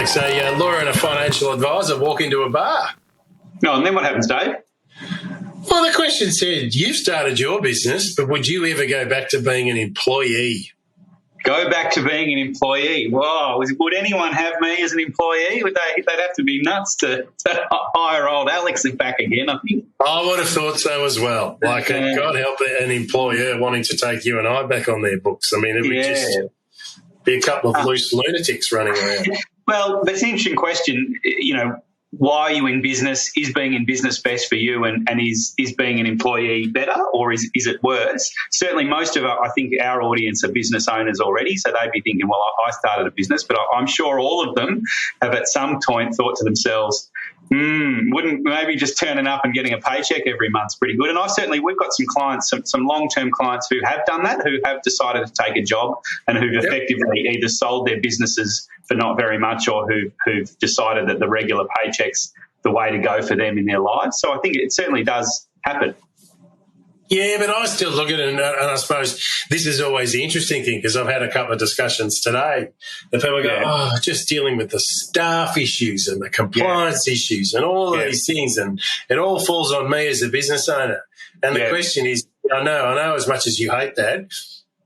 Alex, a lawyer and a financial advisor walk into a bar. No, and then what happens, Dave? Well, the question said, you've started your business, but would you ever go back to being an employee? Go back to being an employee. Wow, would anyone have me as an employee? They'd have to be nuts to hire old Alex back again, I think. I would have thought so as well. Like, God help an employer wanting to take you and I back on their books. I mean, it would just be a couple of loose lunatics running around. Well, that's an interesting question. You know, why are you in business? Is being in business best for you, and is being an employee better, or is it worse? Certainly most of I think our audience are business owners already, so they'd be thinking, well, I started a business, but I'm sure all of them have at some point thought to themselves, wouldn't maybe just turning up and getting a paycheck every month's pretty good. And we've got some clients, some long-term clients who have done that, who have decided to take a job and who've effectively either sold their businesses for not very much or who've decided that the regular paycheck's the way to go for them in their lives. So I think it certainly does happen. Yeah, but I still look at it, and I suppose this is always the interesting thing, because I've had a couple of discussions today that people go, just dealing with the staff issues and the compliance issues and all of these things, and it all falls on me as a business owner. And the question is, I know as much as you hate that,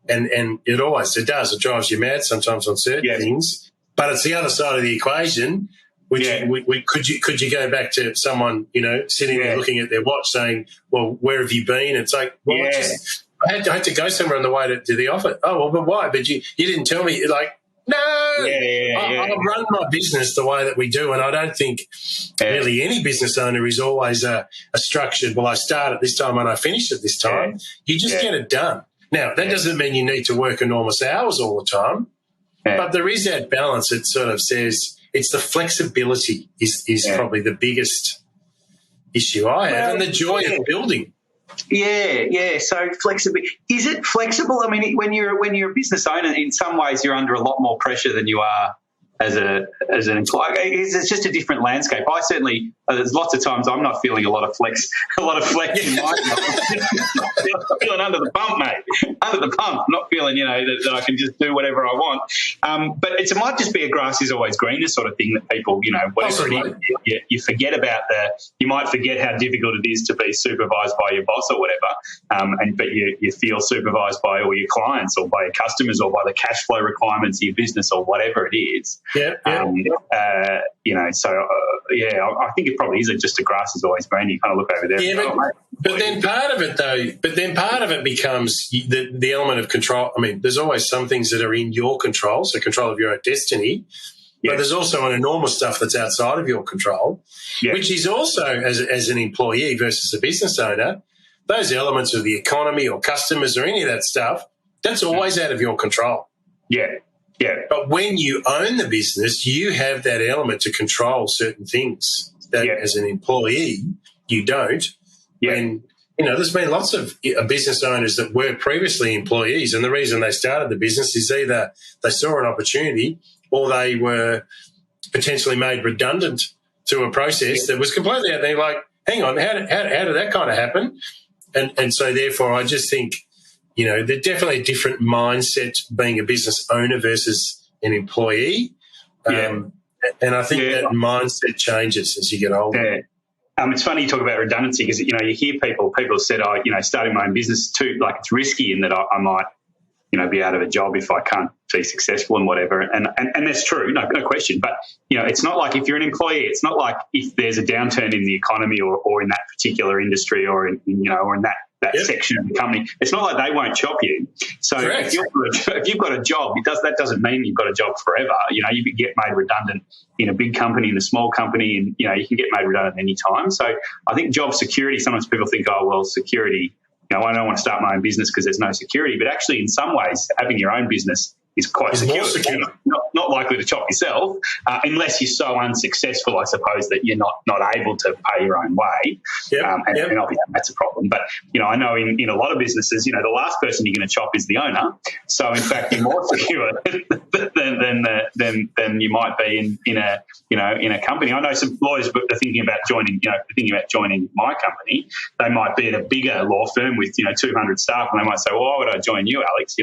and it does, it drives you mad sometimes on certain things, but it's the other side of the equation. Could you go back to someone, sitting there looking at their watch saying, well, where have you been? It's like, well, I had to go somewhere on the way to the office. Oh, well, but why? But you didn't tell me. You're like, no, I'll run my business the way that we do. And I don't think really any business owner is always a structured, well, I start at this time and I finish at this time. You just get it done. Now, that doesn't mean you need to work enormous hours all the time, but there is that balance. It sort of says, it's the flexibility is probably the biggest issue I have, and the joy of building. Yeah. So flexibility. Is it flexible? I mean, when you're a business owner, in some ways you're under a lot more pressure than you are as an employee. It's just a different landscape. I certainly, there's lots of times I'm not feeling a lot of flex in my life. Feeling under the pump, mate. Under the pump. Not feeling, that I can just do whatever I want. But it might just be a grass is always greener sort of thing that people, whatever it is, you forget about you might forget how difficult it is to be supervised by your boss or whatever. But you feel supervised by all your clients or by your customers or by the cash flow requirements of your business or whatever it is. I think it probably is just a grass is always green. You kind of look over there. Yeah, but then part of it becomes the element of control. I mean, there's always some things that are in your control, so control of your own destiny. Yes. But there's also an enormous stuff that's outside of your control, which is also, as an employee versus a business owner, those elements of the economy or customers or any of that stuff, that's always out of your control. Yeah. But when you own the business, you have that element to control certain things that as an employee you don't. Yeah. And, there's been lots of business owners that were previously employees, and the reason they started the business is either they saw an opportunity or they were potentially made redundant to a process that was completely out there. Like, hang on, how did that kind of happen? And so therefore I just think, there's definitely a different mindset being a business owner versus an employee. And I think that mindset changes as you get older. Yeah. It's funny you talk about redundancy because, you hear people have said, starting my own business too, like it's risky in that I might, be out of a job if I can't be successful and whatever. And that's true, no question. But, it's not like if you're an employee, it's not like if there's a downturn in the economy or in that particular industry or in that section of the company, it's not like they won't chop you. So if you've got a job, that doesn't mean you've got a job forever. You can get made redundant in a big company, in a small company, and, you can get made redundant any time. So I think job security, sometimes people think, security, I don't want to start my own business because there's no security. But actually, in some ways, having your own business is quite secure. More secure. Not likely to chop yourself unless you're so unsuccessful, I suppose, that you're not able to pay your own way. And obviously that's a problem. But, I know in a lot of businesses, the last person you're going to chop is the owner. So, in fact, you're more secure than you might be in a company. I know some lawyers are thinking about joining my company. They might be at a bigger law firm with, 200 staff, and they might say, well, why would I join you, Alex?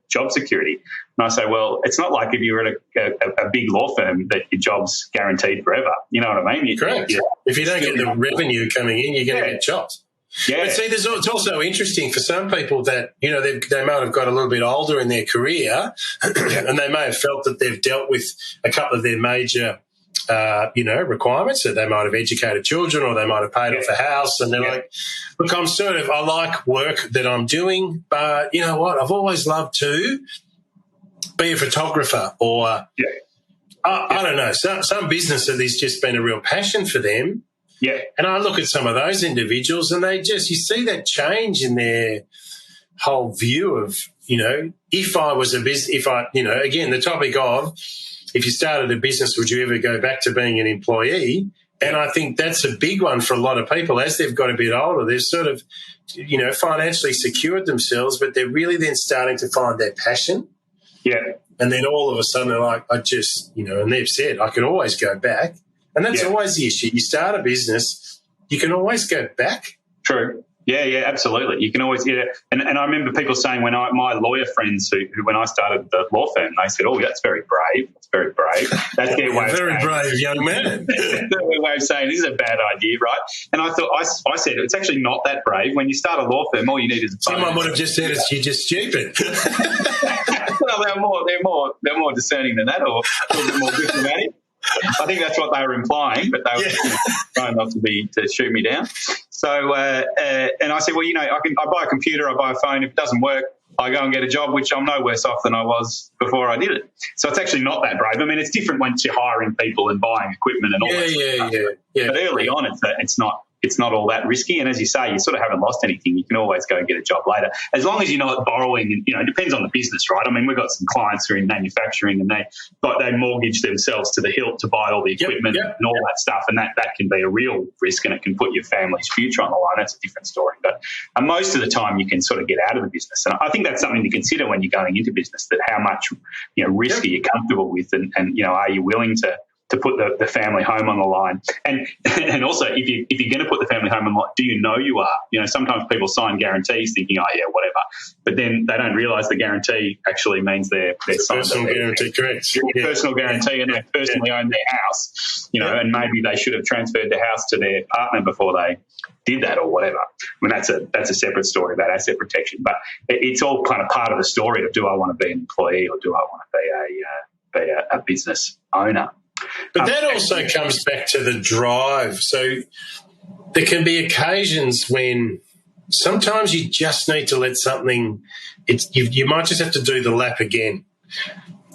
Job security. And I say, well, it's not like if you're at a big law firm that your job's guaranteed forever. You know what I mean? Correct. If you don't get the revenue coming in, you're going to get chopped. Yeah. But see, it's also interesting for some people that, you know, they might have got a little bit older in their career and they may have felt that they've dealt with a couple of their major requirements, that they might have educated children or they might have paid off a house, and they're like, look, I like work that I'm doing, but you know what? I've always loved to be a photographer or I don't know, some business that has just been a real passion for them. Yeah. And I look at some of those individuals and you see that change in their whole view of, you know, again, the topic of, if you started a business, would you ever go back to being an employee? And I think that's a big one for a lot of people. As they've got a bit older, they've sort of, you know, financially secured themselves, but they're really then starting to find their passion. Yeah. And then all of a sudden they're like, and they've said, I could always go back. And that's always the issue. You start a business, you can always go back. True. Yeah, absolutely. You can always, And I remember people saying my lawyer friends who when I started the law firm, they said, "Oh, that's very brave. That's very brave." That's their way. Very brave young man. Their way of saying this is a bad idea, right? And I thought, I said it's actually not that brave. When you start a law firm, all you need is a phone. Someone would have just said you're just stupid. Well, they're more discerning than that, or a little bit more diplomatic. I think that's what they were implying, but they were trying not to shoot me down. So, and I said, well, I buy a computer, I buy a phone. If it doesn't work, I go and get a job, which I'm no worse off than I was before I did it. So it's actually not that brave. I mean, it's different once you're hiring people and buying equipment and all that sort of stuff. But early on, it's not all that risky. And as you say, you sort of haven't lost anything. You can always go and get a job later, as long as you're not borrowing. And, it depends on the business, right? I mean, we've got some clients who are in manufacturing and they mortgage themselves to the hilt to buy all the equipment and all that stuff. And that can be a real risk, and it can put your family's future on the line. That's a different story. But most of the time you can sort of get out of the business. And I think that's something to consider when you're going into business, that how much, risk are you comfortable with, and are you willing to put the family home on the line? And also, if you're going to put the family home on the line, do you know you are? Sometimes people sign guarantees thinking, oh, yeah, whatever. But then they don't realise the guarantee actually means they're signed personal guarantee, correct. Personal guarantee, and they personally own their house, and maybe they should have transferred the house to their partner before they did that or whatever. I mean, that's a separate story about asset protection. But it's all kind of part of the story of, do I want to be an employee or do I want to be a business owner? But that also comes back to the drive. So there can be occasions when sometimes you just need to let something. You might just have to do the lap again.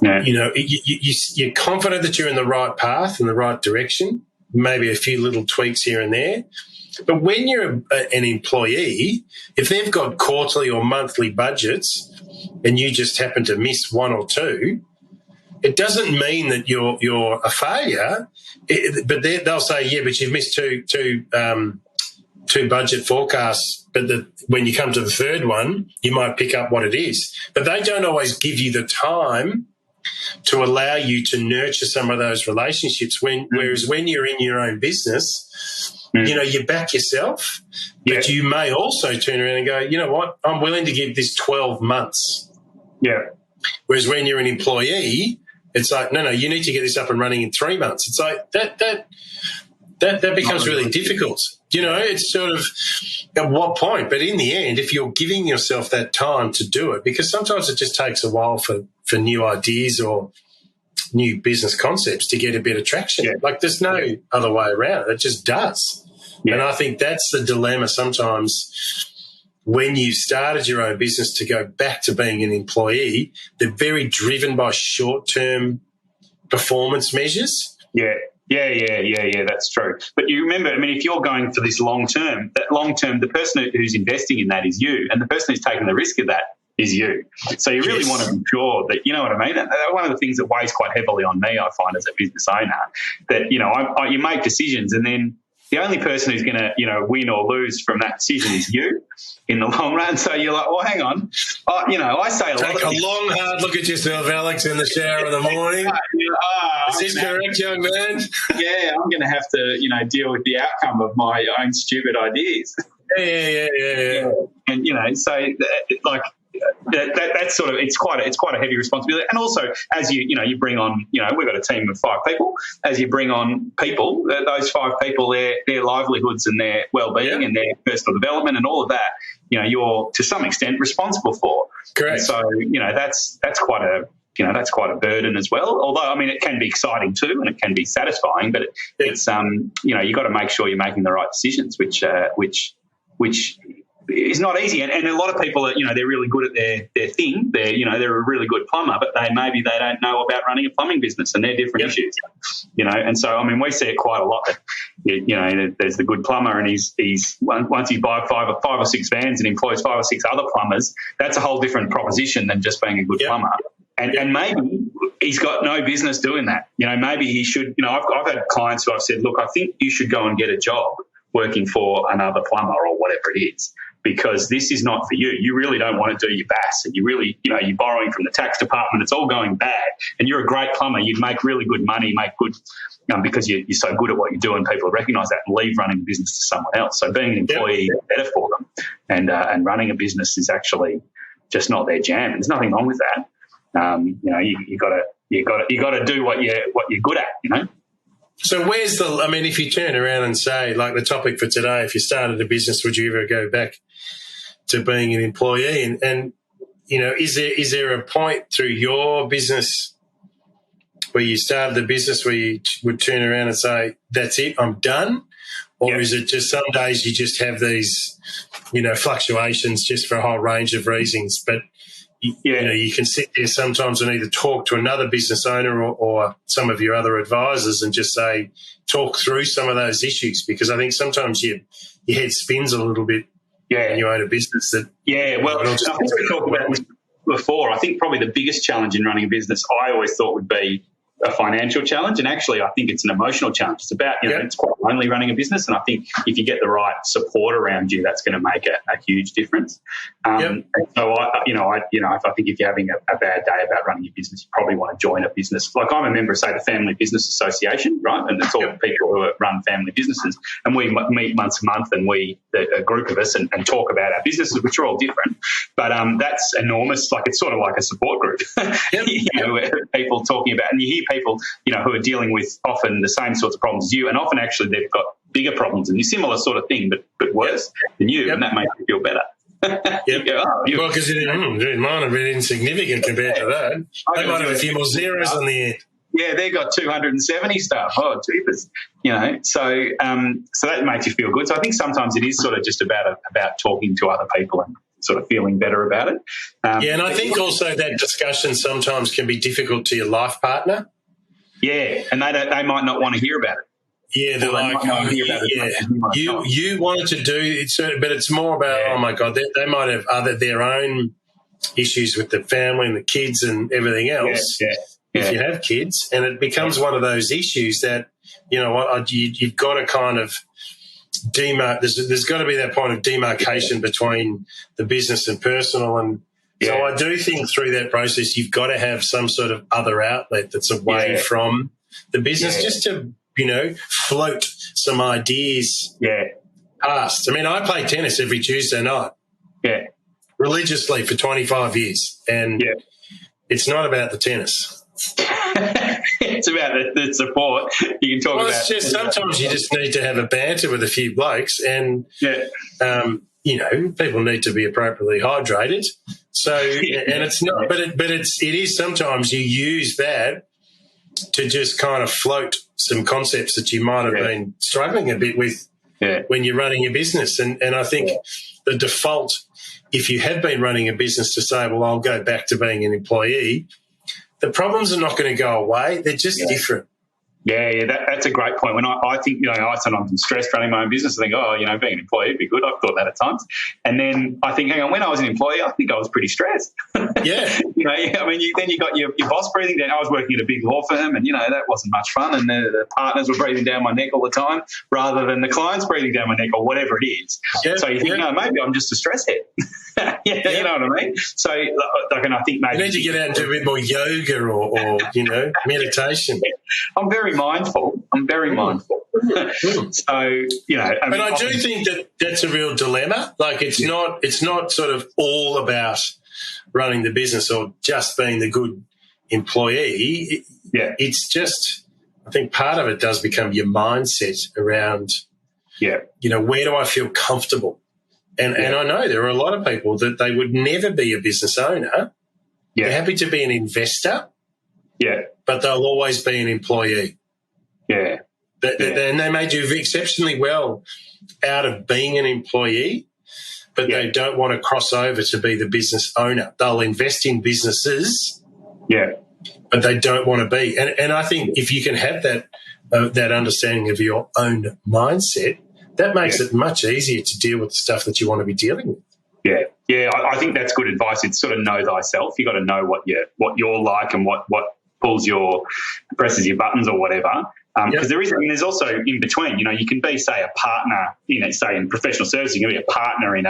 Yeah. You're confident that you're in the right path, in the right direction. Maybe a few little tweaks here and there. But when you're an employee, if they've got quarterly or monthly budgets and you just happen to miss one or two, it doesn't mean that you're a failure, but they'll say, yeah, but you've missed two budget forecasts, but when you come to the third one, you might pick up what it is. But they don't always give you the time to allow you to nurture some of those relationships. Whereas when you're in your own business, you back yourself, but you may also turn around and go, you know what, I'm willing to give this 12 months. Yeah. Whereas when you're an employee, it's like, no, you need to get this up and running in 3 months. It's like that becomes really difficult. It's sort of at what point? But in the end, if you're giving yourself that time to do it, because sometimes it just takes a while for new ideas or new business concepts to get a bit of traction. Yeah. Like there's no other way around it. It just does. Yeah. And I think that's the dilemma sometimes. When you've started your own business, to go back to being an employee, they're very driven by short-term performance measures. Yeah, that's true. But you remember, I mean, if you're going for this long-term, the person who's investing in that is you, and the person who's taking the risk of that is you. So you really want to be sure that, you know what I mean? One of the things that weighs quite heavily on me, I find, as a business owner, that, you make decisions and then the only person who's going to, win or lose from that decision is you in the long run. So you're like, well, hang on. I say a lot of things. Take a long, hard look at yourself, Alex, in the shower in the morning. Is this correct, young man? Yeah, I'm going to have to, deal with the outcome of my own stupid ideas. Yeah. And, so, like, that's sort of it's quite a heavy responsibility. And also, as you bring on, we've got a team of 5 people. As you bring on people, those 5 people, their livelihoods and their well-being and their personal development and all of that, you're to some extent responsible for. Correct. And so that's quite a burden as well. Although, I mean, it can be exciting too, and it can be satisfying. But it's you got to make sure you're making the right decisions, which is not easy. And a lot of people are, they're really good at their thing. They're a really good plumber, but maybe they don't know about running a plumbing business, and they're different issues. And so, I mean, we see it quite a lot that, there's the good plumber, and he's once he buys 5 or 6 vans and employs 5 or 6 other plumbers, that's a whole different proposition than just being a good plumber. And maybe he's got no business doing that. Maybe he should. I've had clients who I've said, look, I think you should go and get a job working for another plumber or whatever it is, because this is not for you. You really don't want to do your BAS, and you really, you're borrowing from the tax department. It's all going bad, and you're a great plumber. You'd make really good money, make good, because you're so good at what you do, and people recognise that and leave running a business to someone else. So being an employee is better for them, and running a business is actually just not their jam. There's nothing wrong with that. You got to do what you're good at. So where's if you turn around and say, like the topic for today, if you started a business, would you ever go back to being an employee? And is there a point through your business where you started the business where you would turn around and say, that's it, I'm done? Or is it just some days you just have these, fluctuations just for a whole range of reasons, but you can sit there sometimes and either talk to another business owner or some of your other advisors and just say, talk through some of those issues, because I think sometimes your head spins a little bit when you own a business. I think we talked about this before. I think probably the biggest challenge in running a business I always thought would be a financial challenge, and actually I think it's an emotional challenge. It's about, it's quite lonely running a business, and I think if you get the right support around you, that's going to make a huge difference. And so I think if you're having a bad day about running your business, you probably want to join a business. Like I'm a member of, say, the Family Business Association, right? And it's all people who run family businesses, and we meet once a month, and a group of us, and talk about our businesses, which are all different. But that's enormous. Like it's sort of like a support group, where people talking about, and you hear people, who are dealing with often the same sorts of problems as you, and often actually they've got bigger problems and a similar sort of thing, but worse than you, and that makes you feel better. Well, because mine are really insignificant compared to that. They might have a few more zeros on the end. Yeah, they got 270 staff. Oh, jeepers. So that makes you feel good. So I think sometimes it is sort of just about talking to other people and sort of feeling better about it. And I think also that discussion sometimes can be difficult to your life partner. Yeah, and they might not want to hear about it. Yeah, they're like, you wanted to do it, but it's more about, oh my God, they might have their own issues with the family and the kids and everything else. If you have kids, and it becomes one of those issues that, you've got to kind of there's got to be that point of demarcation between the business and personal. And so I do think through that process, you've got to have some sort of other outlet that's away from the business, just to, float some ideas past. I mean, I play tennis every Tuesday night religiously for 25 years, and it's not about the tennis. It's about the support you can talk about. It's just sometimes you just need to have a banter with a few blokes, and people need to be appropriately hydrated. So, and it's not, but it is sometimes you use that to just kind of float some concepts that you might have been struggling a bit with when you're running a business. And I think the default, if you have been running a business, to say, well, I'll go back to being an employee, the problems are not going to go away. They're just different. Yeah, that's a great point. When I think, I sometimes am stressed running my own business. I think, being an employee would be good. I've thought that at times. And then I think, hang on, when I was an employee, I think I was pretty stressed. Yeah. Then you got your boss breathing down. I was working at a big law firm, and, that wasn't much fun. And the partners were breathing down my neck all the time rather than the clients breathing down my neck or whatever it is. Yep. So you think, no, maybe I'm just a stress head. You know what I mean? So, and I think maybe... You need to get out and do a bit more yoga or meditation. I'm very mindful. So, But I do think that's a real dilemma. Like it's not sort of all about running the business or just being the good employee. It's just, I think part of it does become your mindset around, where do I feel comfortable? And I know there are a lot of people that they would never be a business owner. They're happy to be an investor, but they'll always be an employee. And they may do exceptionally well out of being an employee, but they don't want to cross over to be the business owner. They'll invest in businesses, but they don't want to be. And I think if you can have that understanding of your own mindset, that makes it much easier to deal with the stuff that you want to be dealing with. I think that's good advice. It's sort of know thyself. You got to know what you're like and what presses your buttons or whatever. Because there's also in between. You can be, say, a partner. Say in professional services, you can be a partner in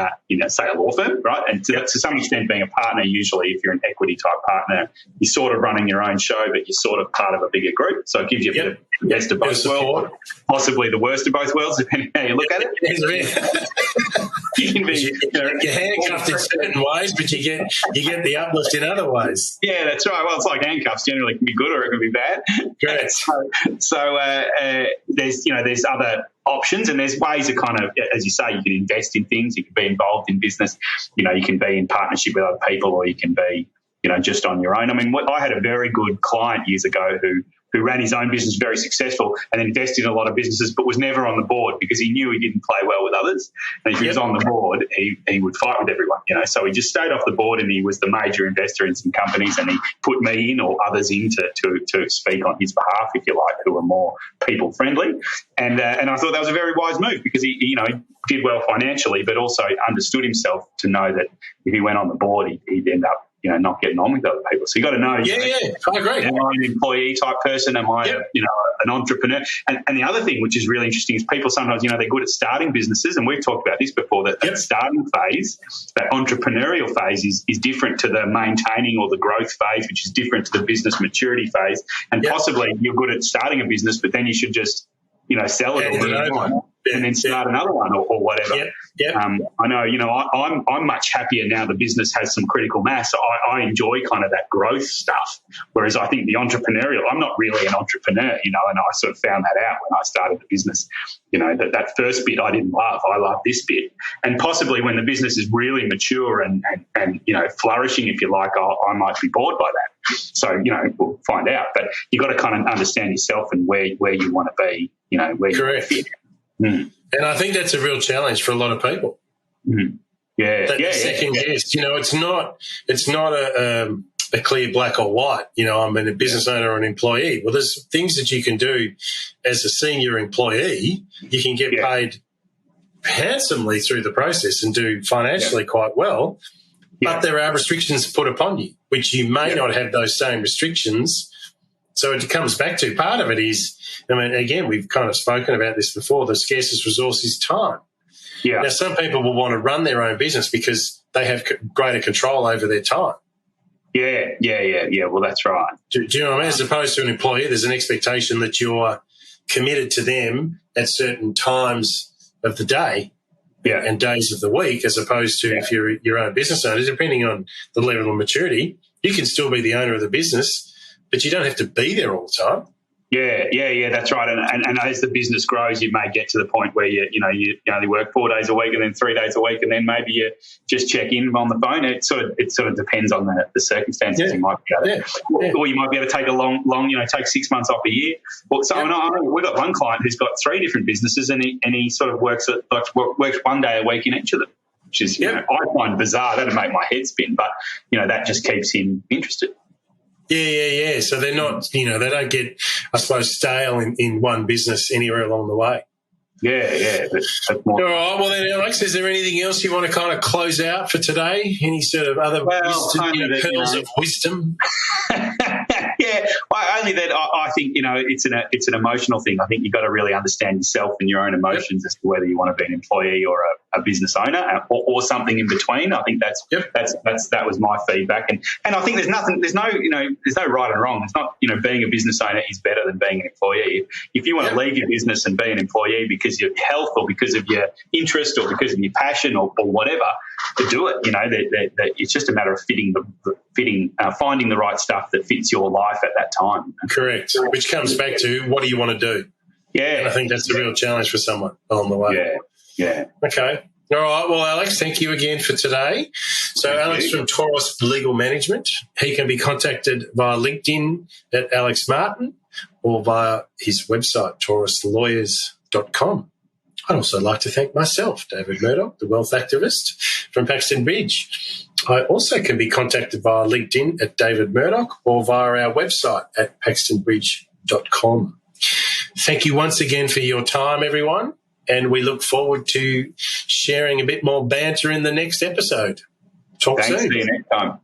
say a law firm, right? And to some extent, being a partner, usually if you're an equity type partner, you're sort of running your own show, but you're sort of part of a bigger group. So it gives you a bit of the best of both worlds, possibly the worst of both worlds, depending on how you look at it. You can be you're handcuffed in certain ways, but you get the uplift in other ways. Yeah, that's right. Well, it's like handcuffs. Generally, it can be good or it can be bad. Correct. So there's other options, and there's ways of kind of, as you say, you can invest in things. You can be involved in business. You can be in partnership with other people, or you can be just on your own. I mean, I had a very good client years ago who ran his own business, very successful, and invested in a lot of businesses, but was never on the board because he knew he didn't play well with others. And if he was on the board, he would fight with everyone, So he just stayed off the board, and he was the major investor in some companies, and he put me in or others in to speak on his behalf, if you like, who were more people friendly. And I thought that was a very wise move because he did well financially, but also understood himself to know that if he went on the board, he'd end up not getting on with other people. So you got to know. I agree. Am I an employee type person? Am I, an entrepreneur? And the other thing, which is really interesting, is people sometimes, they're good at starting businesses, and we've talked about this before. That starting phase, that entrepreneurial phase, is different to the maintaining or the growth phase, which is different to the business maturity phase. And possibly you're good at starting a business, but then you should just sell it and then start another one or whatever. I know, I'm much happier now the business has some critical mass. I enjoy kind of that growth stuff, whereas I think the entrepreneurial, I'm not really an entrepreneur, and I sort of found that out when I started the business. That first bit I didn't love. I love this bit. And possibly when the business is really mature and flourishing, if you like, I might be bored by that. So, we'll find out. But you've got to kind of understand yourself and where you want to be, where you want to fit. And I think that's a real challenge for a lot of people. Second guess. It's not a clear black or white. I'm a business owner or an employee. Well, there's things that you can do as a senior employee. You can get paid handsomely through the process and do financially quite well. But there are restrictions put upon you, which you may not have those same restrictions. So it comes back to part of it is, again, we've kind of spoken about this before, the scarcest resource is time. Now, some people will want to run their own business because they have greater control over their time. Well, that's right. Do you know what I mean? As opposed to an employee, there's an expectation that you're committed to them at certain times of the day and days of the week, as opposed to if you're your own business owner, depending on the level of maturity, you can still be the owner of the business, but you don't have to be there all the time. That's right. And as the business grows, you may get to the point where you only work 4 days a week and then 3 days a week, and then maybe you just check in on the phone. It sort of depends on the circumstances. You might be able to, or you might be able to take a long, take 6 months off a year. Well, so we've got one client who's got 3 different businesses, and he sort of works 1 day a week in each of them, which is I find bizarre. That'd make my head spin, but that just keeps him interested. Yeah. So they're not, they don't get, I suppose, stale in one business anywhere along the way. That's more. All right. Well, then, Alex, is there anything else you want to kind of close out for today? Any sort of other pearls of wisdom? Only that I think, it's an emotional thing. I think you've got to really understand yourself and your own emotions as to whether you want to be an employee or a business owner or something in between. I think that was my feedback. And I think there's no right and wrong. It's not, being a business owner is better than being an employee. If you want to leave your business and be an employee because of your health or because of your interest or because of your passion or whatever, to do it. It's just a matter of finding the right stuff that fits your life at that time. Correct. Which comes back to, what do you want to do? Yeah. And I think that's a real challenge for someone along the way. Yeah. Okay. All right. Well, Alex, thank you again for today. So Alex from Taurus Legal Management, he can be contacted via LinkedIn at Alex Martin or via his website, tauruslawyers.com. I'd also like to thank myself, David Murdoch, the wealth activist from Paxton Bridge. I also can be contacted via LinkedIn at David Murdoch or via our website at paxtonbridge.com. Thank you once again for your time, everyone, and we look forward to sharing a bit more banter in the next episode. Talk soon. See you next time.